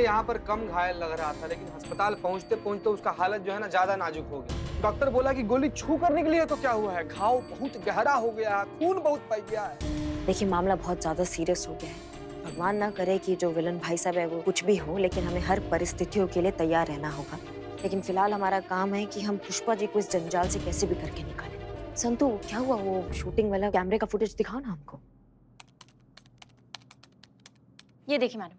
यहाँ पर कम घायल लग रहा था, लेकिन अस्पताल पहुँचते पहुँचते उसका हालत जो है ना ज्यादा नाजुक हो गया। डॉक्टर बोला कि गोली छू कर निकली है तो क्या हुआ है, घाव बहुत गहरा हो गया है, खून बहुत पै गया है। देखिए मामला बहुत ज्यादा सीरियस हो गया है। भगवान ना करे कि जो विलन भाई साहब है वो कुछ भी हो, लेकिन हमें हर परिस्थितियों के लिए तैयार रहना होगा। लेकिन फिलहाल हमारा काम है कि हम पुष्पा जी को इस जंजाल से कैसे भी करके निकालें। संतु क्या हुआ, वो शूटिंग वाला कैमरे का फुटेज दिखाओ ना हमको। ये देखिए मैडम।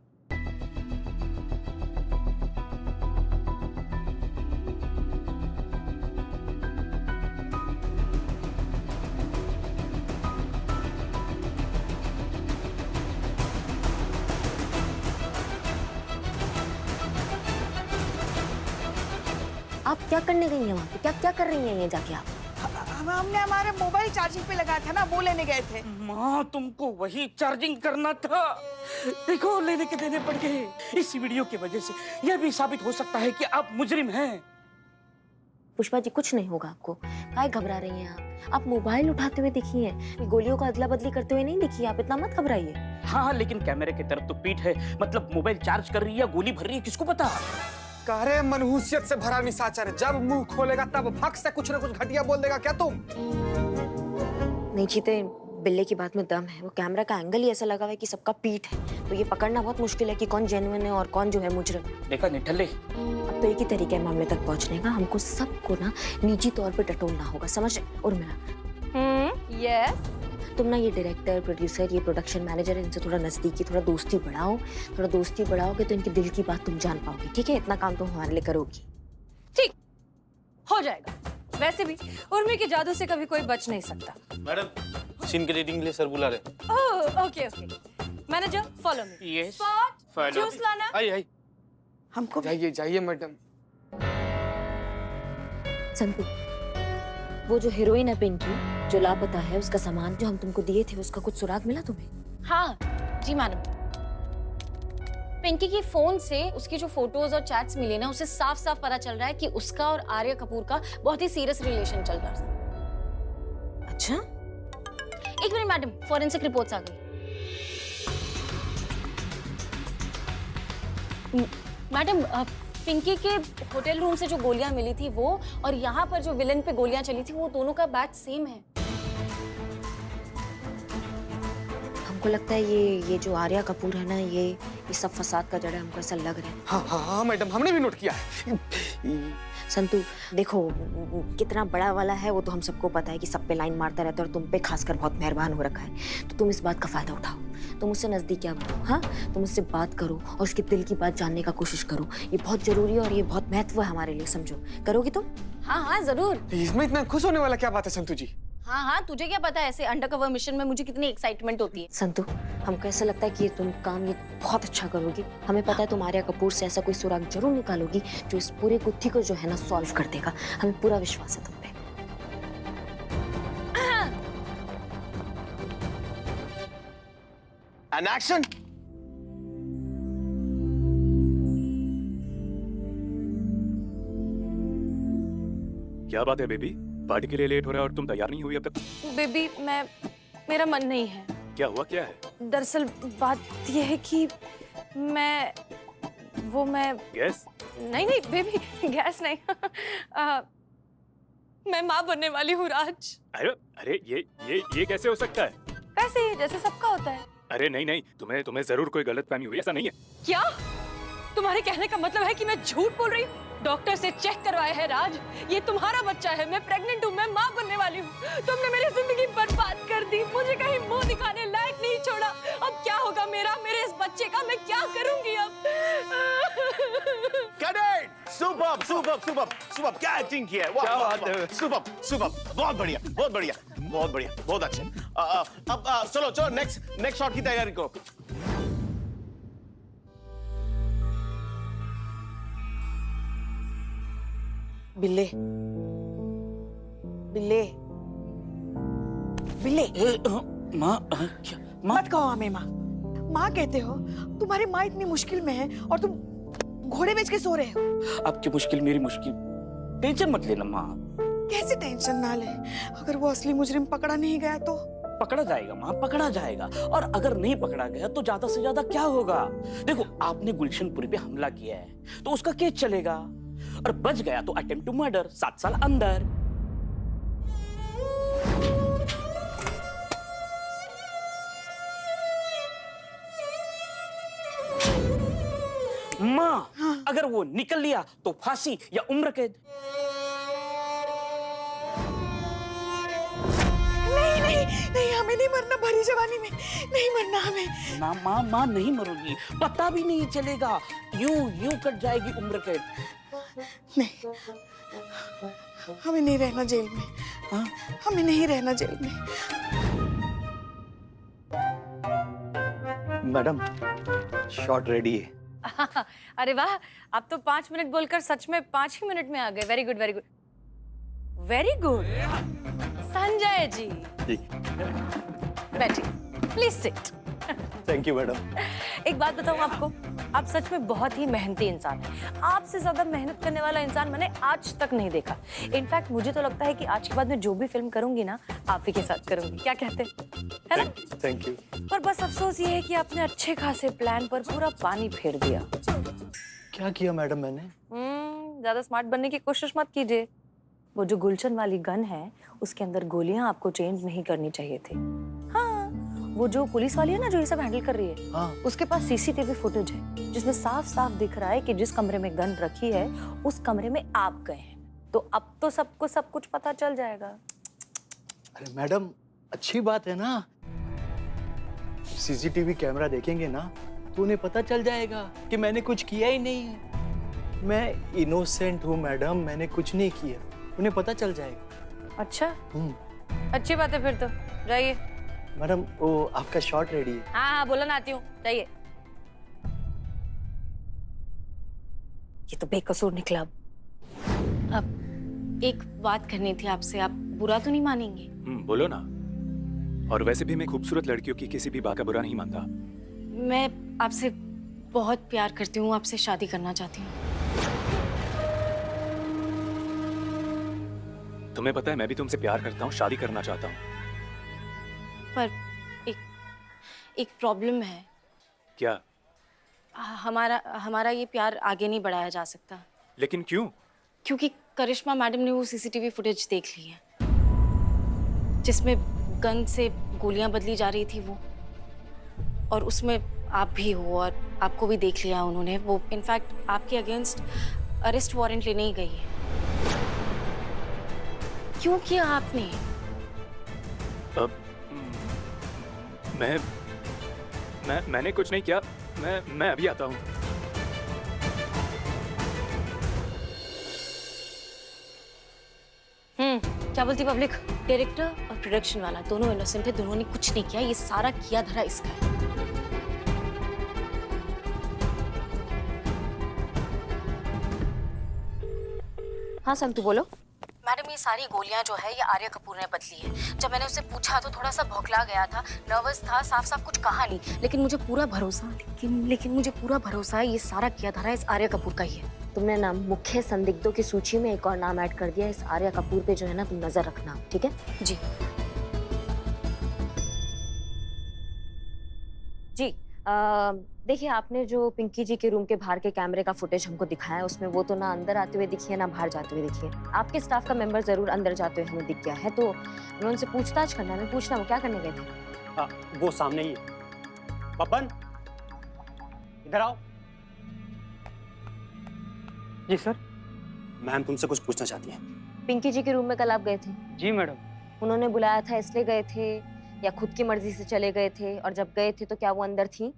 आप क्या करने गई हैं वहाँ पे, क्या क्या कर रही हैं ये जाके आप? हमने हमारे मोबाइल चार्जिंग पे लगाया था ना, वो लेने गए थे। माँ तुमको वही चार्जिंग करना था, देखो लेने के देने पड़ गए। इस वीडियो की वजह से यह भी साबित हो सकता है कि आप मुजरिम हैं। पुष्पा जी कुछ नहीं होगा आपको, काहे घबरा रही हैं आप मोबाइल उठाते हुए दिखी हैं, गोलियों का अदला बदली करते हुए नहीं दिखी, आप इतना मत घबराइए। हाँ लेकिन कैमरे की तरफ तो पीठ है, मतलब मोबाइल चार्ज कर रही है या गोली भर रही है, किसको पता। कह रहे मनहूसियत से भरा निशाचर, जब मुंह खोलेगा तब भक से कुछ ना कुछ घटिया बोल देगा क्या तुम? नहीं जीते, बिल्ले की बात में दम है। वो कैमरा का एंगल ही ऐसा लगा हुआ है कि सबका पीठ है, तो ये पकड़ना बहुत मुश्किल है कि कौन जेन्युइन है और कौन जो है मुजरिम। देखा निठल्ले, अब तो एक ही तरीका है मामले तक पहुंचने का, हमको सबको ना निजी तौर पे टटोलना होगा, समझ रहे? और मेरा यस। तुम ना ये डायरेक्टर, प्रोड्यूसर, ये प्रोडक्शन मैनेजर, इनसे थोड़ा नजदीकी, थोड़ा दोस्ती बढ़ाओ। थोड़ा दोस्ती बढ़ाओगे तो इनके दिल की बात तुम जान पाओगी, ठीक है? इतना काम तुम हमारे लिए करोगी। ठीक हो जाएगा। वैसे भी उर्मी के जादू से कभी कोई बच नहीं सकता। मैडम सीन के रीडिंग के लिए सर बुला रहे। Oh okay okay. Manager follow me. Yes spot juice लाना। आई हमको जाइए जाइए मैडम। संतु, वो जो हीरोइन है पिंकी, जो लापता है, उसका सामान जो हम तुमको दिए थे, उसका कुछ सुराग मिला तुम्हें? हाँ जी मैडम। पिंकी की फोन से उसकी जो फोटोज और चैट्स मिली ना, उसे साफ साफ पता चल रहा है कि उसका और आर्य कपूर का बहुत ही सीरियस रिलेशन चल रहा था। अच्छा, एक मिनट मैडम, फॉरेंसिक रिपोर्ट्स आ गई। मैडम पिंकी के होटल रूम से जो गोलियां मिली थी वो, और यहाँ पर जो विलन पे गोलियां चली थी, वो दोनों का बैच सेम है। हमको लगता है ये जो आर्या कपूर है ना, ये सब फसाद का जड़ है, हमको ऐसा लग रहा है। हाँ हाँ हाँ मैडम, हमने भी नोट किया है। संतु देखो, कितना बड़ा वाला है वो तो हम सबको पता है कि सब पे लाइन मारता रहता है, और तुम पे खासकर बहुत मेहरबान हो रखा है, तो तुम इस बात का फायदा उठाओ। तुम उससे नजदीक क्या बढ़ो, हाँ, तुम उससे बात करो और उसके दिल की बात जानने का कोशिश करो। ये बहुत जरूरी है और ये बहुत महत्व है हमारे लिए, समझो? करोगी तुम? हाँ हाँ जरूर। इसमें इतना खुश होने वाला क्या बात है संतु जी? हाँ हाँ, तुझे क्या पता है ऐसे अंडरकवर मिशन में मुझे कितनी एक्साइटमेंट होती है। संतु, हमको ऐसा लगता है कि तुम काम ये बहुत अच्छा करोगी। हमें पता है तुम आर्या कपूर से ऐसा कोई सुराग जरूर निकालोगी जो इस पूरे गुत्थी को जो है ना सॉल्व कर देगा। हमें पूरा विश्वास है तुम पे। And action. क्या बात है बेबी, पार्टी के लिए लेट हो रहा है और तुम तैयार नहीं हुई अब तक? बेबी मेरा मन नहीं है। क्या हुआ, क्या है? दरअसल बात यह है कि मैं गैस? नहीं बेबी, गैस नहीं। मैं माँ बनने वाली हूँ राज। अरे अरे ये कैसे हो सकता है? वैसे ही जैसे सबका होता है। अरे नहीं, तुम्हें जरूर कोई गलतफहमी हुई, ऐसा नहीं है। क्या तुम्हारे कहने का मतलब है कि मैं झूठ बोल रही हूँ? डॉक्टर से चेक करवाया है राज, ये तुम्हारा बच्चा है, मैं प्रेग्नेंट हूँ, मैं माँ बनने वाली हूँ। तुमने मेरी जिंदगी बर्बाद कर दी, मुझे कहीं मुंह दिखाने लायक नहीं छोड़ा। अब क्या होगा मेरे इस बच्चे का, मैं क्या करूंगी अब? सुपर्ब सुपर्ब सुपर्ब सुपर्ब, क्या एक्टिंग की है, वाह वाह, सुपर्ब सुपर्ब, बहुत बढ़िया बहुत बढ़िया बहुत बढ़िया, बहुत अच्छे। अब चलो नेक्स्ट शॉट की तैयारी करो। बिल्ले बिल्ले बिल्ले, माँ क्या? मत कहो हमें माँ। माँ कहते हो? तुम्हारी माँ इतनी मुश्किल में है और तुम घोड़े बेच के सो रहे हो। आपकी मुश्किल मेरी मुश्किल, टेंशन मत लेना माँ। कैसे टेंशन ना ले? अगर वो असली मुजरिम पकड़ा नहीं गया तो? पकड़ा जाएगा माँ, पकड़ा जाएगा। और अगर नहीं पकड़ा गया तो ज्यादा से ज्यादा क्या होगा? देखो, आपने गुलशनपुरी पे हमला किया है तो उसका केस चलेगा, और बच गया तो अटेम्प्ट टू मर्डर, 7 साल अंदर। माँ, अगर वो निकल लिया तो फांसी या उम्र कैद। नहीं, हमें नहीं मरना भरी जवानी में, नहीं मरना हमें। ना माँ, माँ नहीं मरोगी, पता भी नहीं चलेगा, यूं कट जाएगी उम्र कैद। नहीं, हमें नहीं रहना जेल में। हाँ, हमें नहीं रहना जेल में। मैडम, शॉट रेडी है। अरे वाह, आप तो 5 मिनट बोलकर सच में 5 ही मिनट में आ गए। Very good, very good, very good. Sanjay ji, बैठिए, please sit. Thank you madam. एक बात बताऊं आपको, आप सच में बहुत ही मेहनती इंसान हैं। आपसे ज्यादा मेहनत करने वाला इंसान मैंने आज तक नहीं देखा। इनफैक्ट मुझे तो लगता है कि आज के बाद मैं जो भी फिल्म करूंगी ना, आप ही के साथ करूंगी। क्या कहते हैं, है ना? Thank you. पर बस अफसोस ये है कि आपने अच्छे खासे प्लान पर पूरा पानी फेर दिया। क्या किया मैडम मैंने? ज्यादा स्मार्ट बनने की कोशिश मत कीजिए। वो जो गुलशन वाली गन है, उसके अंदर गोलियां आपको चेंज नहीं करनी चाहिए थी। हाँ, वो जो पुलिस वाली है ना, जो ये सब हैंडल कर रही है, हाँ। उसके पास सीसीटीवी फुटेज है जिसमें साफ साफ दिख रहा है कि जिस कमरे में गन रखी है उस कमरे में आप गए हैं। तो अब तो सबको सब कुछ पता चल जाएगा। अरे मैडम, अच्छी बात है ना, सीसीटीवी कैमरा देखेंगे ना तो उन्हें पता चल जाएगा कि मैंने कुछ किया ही नहीं है। मैं इनोसेंट हूँ मैडम, मैंने कुछ नहीं किया, उन्हें पता चल जाएगा। अच्छा, अच्छी बात है फिर तो। जाइए। मैडम, वो आपका शॉट रेडी है। हाँ हाँ, बोला ना, आती हूँ, जाइए। ये तो बेकसूर निकला। अब एक बात करनी थी आपसे, आप बुरा तो नहीं मानेंगे? बोलो ना। और वैसे भी मैं खूबसूरत लड़कियों की किसी भी बात का बुरा नहीं मानता। मैं आपसे बहुत प्यार करती हूँ, आपसे शादी करना चाहती हूँ। तुम्हें पता है, मैं भी तुमसे प्यार करता हूँ, शादी करना चाहता हूँ। पर एक प्रॉब्लम है। क्या? हमारा ये प्यार आगे नहीं बढ़ाया जा सकता। लेकिन क्यों? क्योंकि करिश्मा मैडम ने वो सीसीटीवी फुटेज देख ली है जिसमें गन से गोलियां बदली जा रही थी वो, और उसमें आप भी हो और आपको भी देख लिया उन्होंने। वो इनफैक्ट आपके अगेंस्ट अरेस्ट वारंट लेने ही गई है। क्यों किया आपने? अब मैंने कुछ नहीं किया। मैं अभी आता हूँ। क्या बोलती पब्लिक? डायरेक्टर और प्रोडक्शन वाला दोनों इनोसेंट है, दोनों ने कुछ नहीं किया। ये सारा किया धरा इसका है। हाँ संतु, बोलो। मैडम, ये सारी गोलियां जो है ये आर्य कपूर ने बदली है। जब मैंने उससे पूछा तो थोड़ा सा भौंकला गया था, नर्वस था, साफ साफ कुछ कहा नहीं। लेकिन मुझे पूरा भरोसा लेकिन मुझे पूरा भरोसा है ये सारा किया धरा इस आर्य कपूर का ही है। तुमने ना मुख्य संदिग्धों की सूची में एक और नाम ऐड कर दिया। इस आर्य कपूर पे जो है ना, तुम नजर रखना, ठीक है? जी जी। देखिए, आपने जो पिंकी जी के रूम के बाहर के कैमरे का फुटेज हमको दिखाया है, उसमें वो तो ना अंदर आते हुए दिखी है ना बाहर जाते हुए दिखी है। आपके स्टाफ का मेंबर जरूर अंदर जाते हुए हमें दिख गया है, तो हमें उनसे पूछताछ करना है। पूछना वो क्या करने गए थे। वो सामने ही है। पवन, इधर आओ। जी सर। मैम तुमसे कुछ पूछना चाहती हैं। पिंकी जी के रूम में कल आप गए थे? जी मैडम। उन्होंने बुलाया था इसलिए गए थे या खुद की मर्जी से चले गए थे? और जब गए थे तो क्या वो अंदर थी?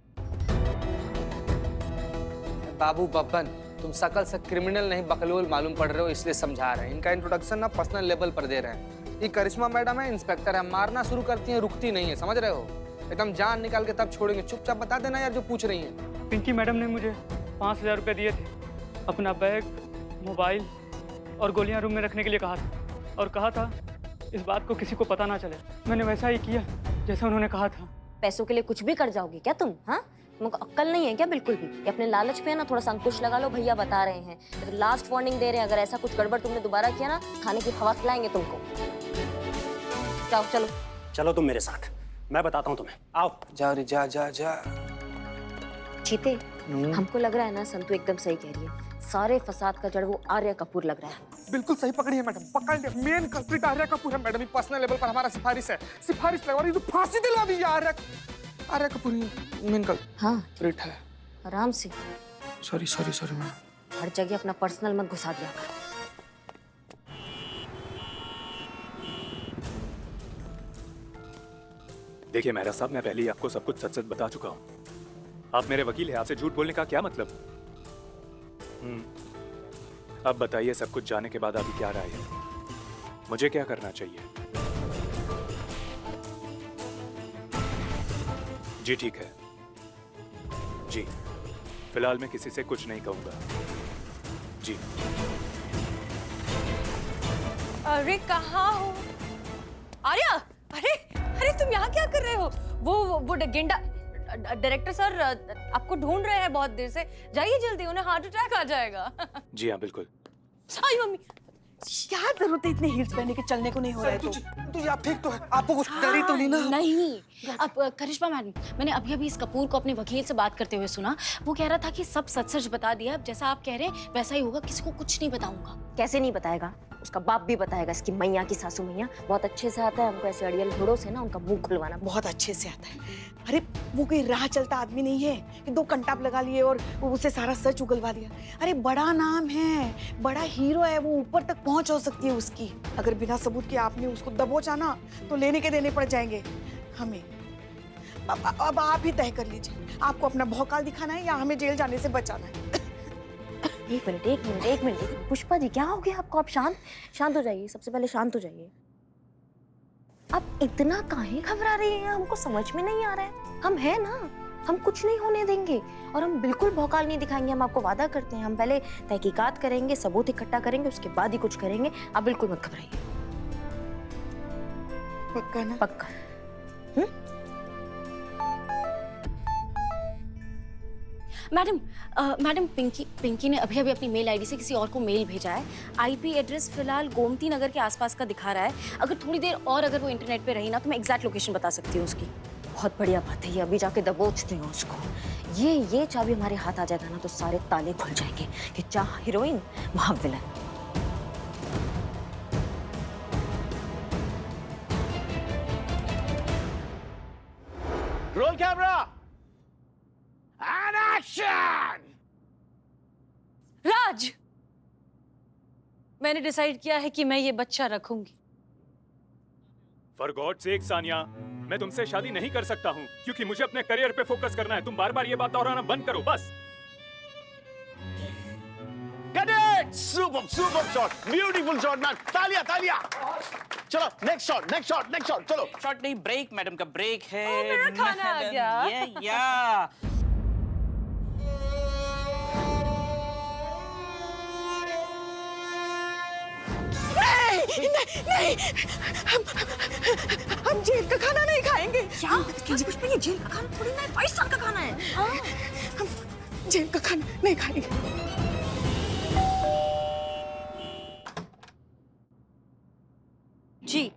बाबू बब्बन, तुम शकल से क्रिमिनल नहीं बकलोल मालूम पड़ रहे हो, इसलिए समझा रहे हैं। इनका इंट्रोडक्शन ना पर्सनल लेवल पर दे रहे हैं। ये करिश्मा मैडम है, इंस्पेक्टर है, मारना शुरू करती हैं, रुकती नहीं है, समझ रहे हो? एकदम जान निकाल के तब छोड़ेंगे। चुपचाप बता देना यार जो पूछ रही हैं। पिंकी मैडम ने मुझे 5000 रुपये दिए थे, अपना बैग, मोबाइल और गोलियां रूम में रखने के लिए कहा था, और कहा था इस बात को किसी को पता ना चले। मैंने वैसा ही किया जैसा उन्होंने कहा था। पैसों के लिए कुछ भी कर जाओगे क्या तुम? हाँ, तुमको अक्ल नहीं है क्या बिल्कुल भी? ये अपने लालच पे है ना, थोड़ा सा अंकुश लगा लो। भैया बता रहे हैं, तो लास्ट वार्निंग दे रहे हैं, अगर ऐसा कुछ गड़बड़ तुमने दोबारा किया ना, खाने की हवा खिलाएंगे तुमको। जाओ, चलो चलो तुम मेरे साथ। मैं बताता हूँ तुम्हें, आओ। जा रे जा जा जा। चीते, हमको लग रहा है ना संतू एकदम सही कह रही है। सारे फसाद का जड़ वो आर्या कपूर लग रहा है। बिल्कुल सही पकड़ी है मैडम, पकड़ लिया। मेन कल्प्रिट आर्या कपूर है मैडम। ये पर्सनल लेवल पर हमारा सिफारिश है, सिफारिश लगवा रही तो फांसी दिलवा दीजिए। आर्या कपूर ही मेन कल्प्रिट है। आराम से। Sorry sorry sorry madam. हर जगह अपना पर्सनल मत घुसा दिया कर। देखिए मेहरा साहब, मैं पहले ही आपको सब कुछ सच सच बता चुका हूँ। आप मेरे वकील हैं, आपसे झूठ बोलने का क्या मतलब? अब बताइए, सब कुछ जाने के बाद अभी क्या राय है? मुझे क्या करना चाहिए? जी ठीक है जी, फिलहाल मैं किसी से कुछ नहीं कहूंगा जी। अरे कहाँ हो आर्या? अरे अरे तुम यहाँ क्या कर रहे हो? वो गेंडा डायरेक्टर सर आपको ढूंढ रहे हैं बहुत देर से। जाइए जल्दी, उन्हें हार्ट अटैक आ जाएगा। जी हाँ बिल्कुल। आई मम्मी, क्या जरूरत है इतने हील्स पहने के? चलने को नहीं हो रहा है तो? तुझे आप ठीक तो है? आपको कुछ डर ही तो नहीं ना? नहीं। अब करिश्मा मैडम, मैंने अभी अभी इस कपूर को अपने वकील से बात करते हुए सुना। वो कह रहा था कि सब सच सच बता दिया। अब जैसा आप कह रहे हैं वैसा ही होगा, किसी को कुछ नहीं बताऊंगा। कैसे नहीं बताएगा? उसका बाप भी बताएगा। इसकी मैया की सासू मैया बहुत अच्छे से आता है हमको ऐसे अड़ियल घोड़ों से ना उनका मुंह खुलवाना। बहुत अच्छे से आता है। अरे वो कोई राह चलता आदमी नहीं है कि 2 कंटाप लगा लिए और उसे सारा सच उगलवा दिया। अरे बड़ा नाम है, बड़ा हीरो है, वो ऊपर तक पहुंच हो सकती है उसकी। अगर बिना सबूत के आपने उसको दबोचा ना तो लेने के देने पड़ जाएंगे हमें। अब आप ही तय कर लीजिए, आपको अपना भौकाल दिखाना है या हमें जेल जाने से बचाना है। एक मिनट पुष्पा जी, क्या हो गया आपको? आप शांत हो जाइए। सबसे पहले शांत हो जाइए। आप इतना काहे घबरा रही हैं? हमको समझ में नहीं आ रहा है। हम हैं ना, हम कुछ नहीं होने देंगे और हम बिल्कुल भौकाल नहीं दिखाएंगे। हम आपको वादा करते हैं, हम पहले तहकीकात करेंगे, सबूत इकट्ठा करेंगे, उसके बाद ही कुछ करेंगे। आप बिल्कुल मत घबराइए। पक्का ना? पक्का। मैडम पिंकी ने अभी अभी अपनी मेल आईडी से किसी और को मेल भेजा है। आईपी एड्रेस फिलहाल गोमती नगर के आसपास का दिखा रहा है। अगर थोड़ी देर और अगर वो इंटरनेट पे रही ना तो मैं एग्जैक्ट लोकेशन बता सकती हूँ उसकी। बहुत बढ़िया बात है ये, अभी जाके दबोचते हैं उसको। ये चाबी हमारे हाथ आ जाएगा ना तो सारे ताले खुल जाएंगे कि जहाँ हीरोइन वहाँ villain. Role camera and action. Raj, मैंने डिसाइड किया है कि मैं ये बच्चा रखूंगी। फॉर गॉड सेक सानिया, मैं तुमसे शादी नहीं कर सकता हूँ क्योंकि मुझे अपने करियर पे फोकस करना है। तुम बार बार ये बात दोहराना बंद करो बस। Get it! Super shot, beautiful shot, man. तालियां, तालियां. चलो, next shot, चलो. शॉट नहीं, ब्रेक मैडम का ब्रेक है। ओ, मेरा खाना आ गया। या नहीं, हम जेल का खाना नहीं खाएंगे। क्या पुष्पा, ये जेल का खाना थोड़ी ना है, 22 साल का खाना है। हम जेल का खाना नहीं खाएंगे। जी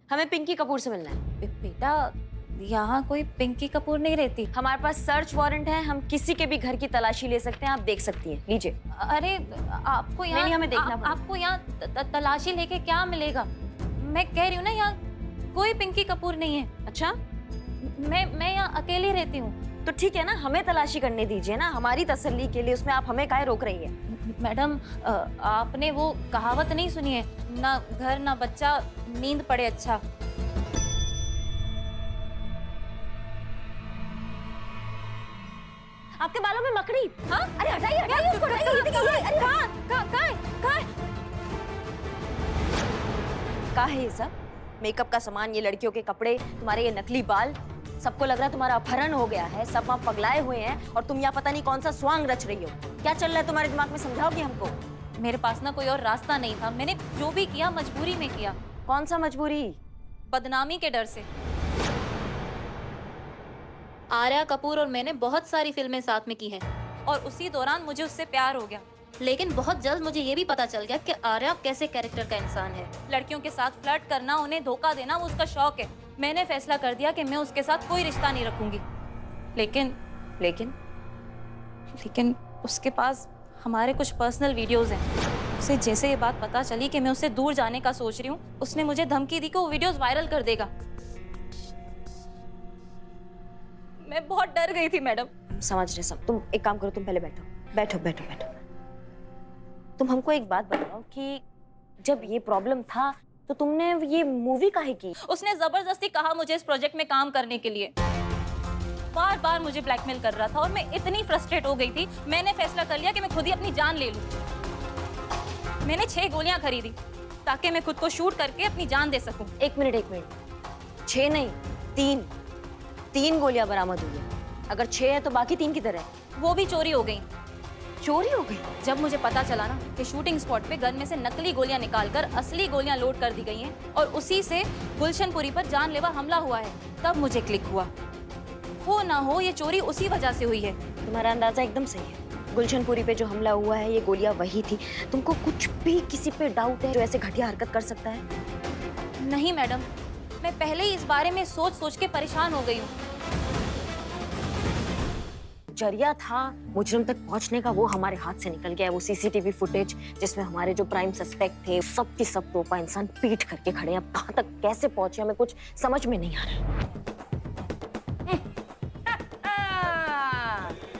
हमें पिंकी कपूर से मिलना है। बेटा, यहाँ कोई पिंकी कपूर नहीं रहती। हमारे पास सर्च वारंट है, हम किसी के भी घर की तलाशी ले सकते हैं। आप देख सकती हैं, लीजिए। अरे आपको यहाँ नहीं, हमें देखना पड़ेगा। आपको यहाँ तलाशी लेके क्या मिलेगा? मैं कह रही हूँ ना, यहाँ कोई पिंकी कपूर नहीं है। अच्छा, मैं यहाँ अकेली रहती हूँ। तो ठीक है ना, हमें तलाशी करने दीजिए ना, हमारी तसल्ली के लिए। उसमें आप हमें काहे रोक रही है? मैडम, आपने वो कहावत नहीं सुनी है, ना घर ना बच्चा, नींद पड़े अच्छा। आपके बालों में मकड़ी। हाँ, अरे हटाइए उसको, हटाइए। कहाँ है ये सब? मेकअप का सामान, ये लड़कियों के कपड़े, तुम्हारे ये नकली बाल, सबको लग रहा है तुम्हारा अपहरण हो गया है। सब वहाँ पगलाए हुए हैं और तुम यहाँ पता नहीं कौन सा स्वांग रच रही हो। क्या चल रहा है तुम्हारे दिमाग में, समझाओगी हमको? मेरे पास ना कोई और रास्ता नहीं था। मैंने जो भी किया मजबूरी में किया। कौन सा मजबूरी? बदनामी के डर से। आर्या कपूर और मैंने बहुत सारी फिल्में साथ में की हैं और उसी दौरान मुझे उससे प्यार हो गया। लेकिन बहुत जल्द मुझे ये भी पता चल गया कि आर्या कैसे कैरेक्टर का इंसान है। लड़कियों के साथ फ्लर्ट करना, उन्हें धोखा देना वो उसका शौक है। मैंने फैसला कर दिया कि मैं उसके साथ कोई रिश्ता नहीं रखूंगी। लेकिन उसके पास हमारे कुछ पर्सनल वीडियोस हैं। उसे जैसे ये बात पता चली कि मैं उससे दूर जाने का सोच रही हूँ, उसने मुझे धमकी दी कि वो वीडियोस वायरल कर देगा। मैं बहुत डर गई थी मैडम। समझ रहे सब। तुम एक काम करो, तुम पहले बैठो। तुम हमको एक बात बताओ कि जब ये प्रॉब्लम था तो तुमने ये मूवी काहे की? उसने जबरदस्ती कहा मुझे इस प्रोजेक्ट में काम करने के लिए। बार बार मुझे ब्लैकमेल कर रहा था और मैं इतनी फ्रस्ट्रेट हो गई थी, मैंने फैसला कर लिया कि मैं खुद ही अपनी जान ले लूं। मैंने 6 गोलियां खरीदी ताकि मैं खुद को शूट करके अपनी जान दे सकूं। एक मिनट 6 नहीं 3 गोलियां बरामद हुई है। अगर 6 है तो बाकी 3 किधर है? वो भी चोरी हो गई। चोरी हो गई? जब मुझे पता चला ना कि शूटिंग स्पॉट पे गन में से नकली गोलियां निकालकर असली गोलियां लोड कर दी गई हैं और उसी से गुलशनपुरी पर जानलेवा हमला हुआ है, तब मुझे क्लिक हुआ। हो ना हो ये चोरी उसी वजह से हुई है। तुम्हारा अंदाजा एकदम सही है। गुलशनपुरी पे जो हमला हुआ है, ये गोलियां वही थी। तुमको कुछ भी किसी पे डाउट है जो ऐसे घटिया हरकत कर सकता है? नहीं मैडम, मैं पहले ही इस बारे में सोच सोच के परेशान हो गई हूँ। जरिया था मुजरिम तक पहुंचने का, वो हमारे हाथ से निकल गया है। वो सीसीटीवी फुटेज जिसमें हमारे जो प्राइम सस्पेक्ट थे सब की सब तोपा इंसान पीट करके खड़े हैं। अब कहाँ तक कैसे पहुंचे हमें कुछ समझ में नहीं आ रहा।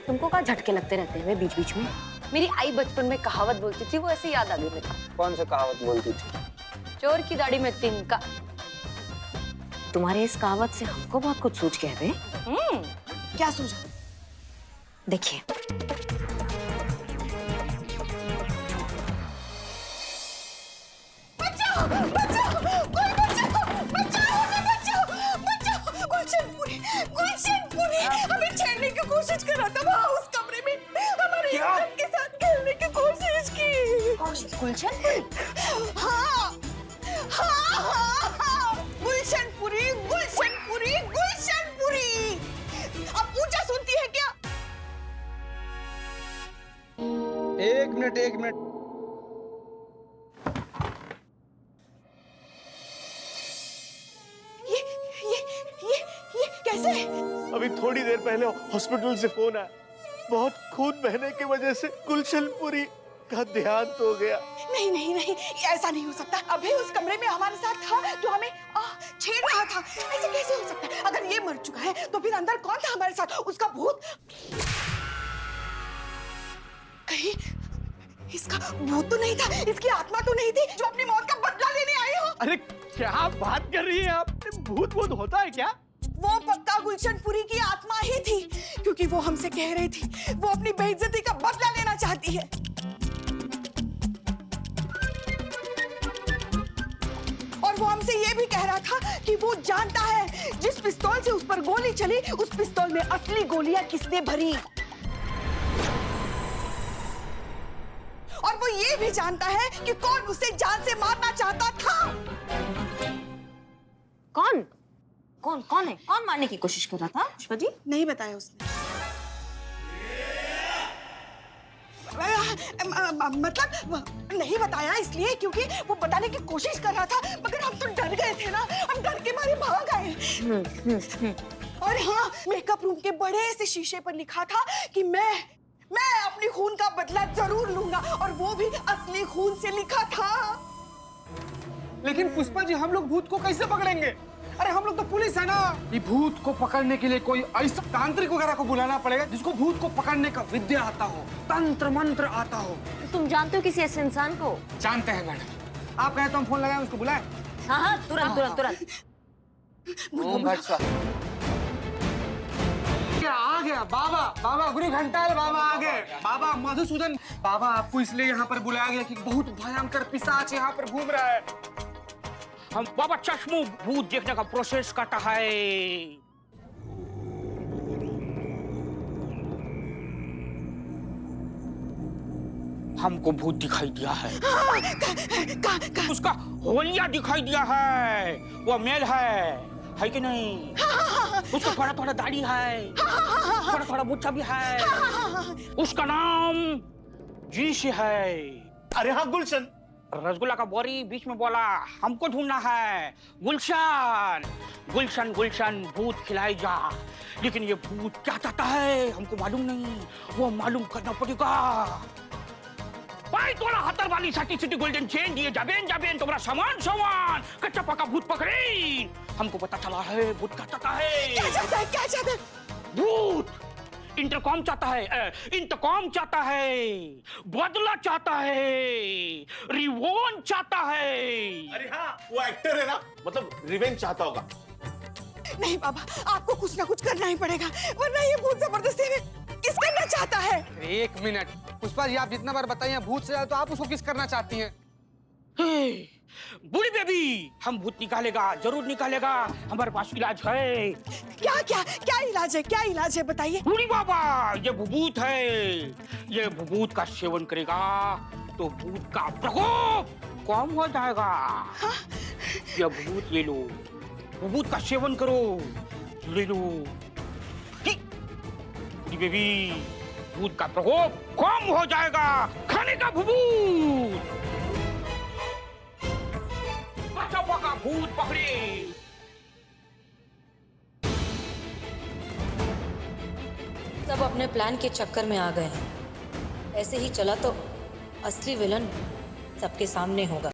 तुमको क्या झटके लगते रहते हैं बीच बीच में? मेरी आई बचपन में कहावत बोलती थी, वो ऐसे याद आ गई मेरे को। कौन सी कहावत बोलती थी? चोर की दाढ़ी में तिनका। तुम्हारे इस कहावत से हमको बहुत कुछ सूझ गया बे। क्या सूझा? देखिए, गुलशनपुरी हमें छेड़ने की कोशिश कर रहा था वहाँ उस कमरे में। हमारे इज्जत के साथ खेलने की कोशिश की। गुलशनपुरी? हाँ। गुलशनपुरी। अब ऊंचा सुनती है क्या? एक मिनट ये कैसे? अभी थोड़ी देर पहले हॉस्पिटल से फोन आया, बहुत खून बहने की वजह से गुलशनपुरी का देहांत हो गया। नहीं, ऐसा नहीं हो सकता। अभी उस कमरे में हमारे साथ था जो हमें छेड़ रहा था। ऐसे कैसे हो सकता है? अगर ये मर चुका है तो फिर अंदर कौन था हमारे साथ? उसका भूत? कहीं इसका भूत तो नहीं था, इसकी आत्मा तो नहीं थी जो अपनी मौत का बदला लेने आई हो? अरे क्या बात कर रही है आप? भूत होता है क्या? वो पक्का गुलशनपुरी की आत्मा ही थी, क्योंकि वो हमसे कह रही थी वो अपनी बेइज्जती का बदला लेना चाहती है। और वो हमसे ये भी कह रहा था कि वो जानता है जिस पिस्तौल से उस पर गोली चली, उस पिस्तौल में असली गोलियां किसने भरी। और वो ये भी जानता है कि कौन उसे जान से मारना चाहता था। कौन है? कौन मारने की कोशिश कर रहा था पुष्पा जी? नहीं बताया उसने। मतलब नहीं बताया इसलिए क्योंकि वो बताने की कोशिश कर रहा था, मगर हम तो डर गए थे ना, हम डर के मारे भाग आए। और हाँ, मेकअप रूम के बड़े से शीशे पर लिखा था कि मैं अपनी खून का बदला जरूर लूंगा, और वो भी असली खून से लिखा था। लेकिन पुष्पा जी, हम लोग भूत को कैसे पकड़ेंगे? अरे हम लोग तो पुलिस है ना। ये भूत को पकड़ने के लिए कोई ऐसा तांत्रिक वगैरह को बुलाना पड़ेगा जिसको भूत को पकड़ने का विद्या आता हो, तंत्र मंत्र आता हो। तुम जानते हो किसी ऐसे इंसान को? जानते हैं मैडम। आप कहें तो हम फोन लगाएं, उसको बुलाएं। हाँ, तुरंत। ओम भट स्वाहा। आ गया बाबा गुरु घंटाल बाबा आ गए। बाबा मधुसूदन बाबा, आपको इसलिए यहाँ पर बुलाया गया कि बहुत भयंकर पिशाच यहाँ पर घूम रहा है। हम बाबा चश्मू भूत देखने का प्रोसेस करता है। हमको भूत दिखाई दिया है। उसका होलिया दिखाई दिया है। वो मेल है कि नहीं? उसका थोड़ा दाढ़ी है, थोड़ा मुच्छा भी है। उसका नाम जी से है। अरे हाँ गुलशन। रसगुल्ला का बोरी बीच में बोला हमको ढूंढना है। गुलशन गुलशन गुलशन भूत खिलाई जा, लेकिन ये भूत क्या चाहता है हमको मालूम नहीं, वो मालूम करना पड़ेगा। भाई तोला हाथर वाली साटी सिटी गोल्डन चेन दिए जाबेन जाबेन तुम्हारा सामान सामान कच्चा पका भूत पकड़े। हमको पता चला है भूत क्या चाहता है। क्या चाहता है, क्या चाहता है? भूत इंटरकॉम चाहता है, इंतकाम चाहता है, बदला चाहता है, रिवोन चाहता है। अरे हाँ वो एक्टर है ना, मतलब रिवेंज चाहता होगा। नहीं बाबा, आपको कुछ ना कुछ करना ही पड़ेगा, वरना ये भूत जबरदस्ती में किस करना चाहता है। एक मिनट पुष्पा जी, आप जितना बार बताइए भूत से तो आप उसको किस करना चाहती हैं? बूढ़ी बेबी, हम भूत निकालेगा, जरूर निकालेगा, हमारे पास इलाज है। क्या क्या क्या इलाज है, क्या इलाज है बताइए। बूढ़ी बाबा, ये भूत है, ये भूत का सेवन करेगा तो भूत का प्रकोप कम हो जाएगा। हाँ? ये भूत ले लो, भूत का सेवन करो, ले लो। बूढ़ी बेबी, भूत का प्रकोप कम हो जाएगा, खाने का भूत। का भूत पकड़े। सब अपने प्लान के चक्कर में आ गए हैं। ऐसे ही चला तो असली विलन सबके सामने होगा।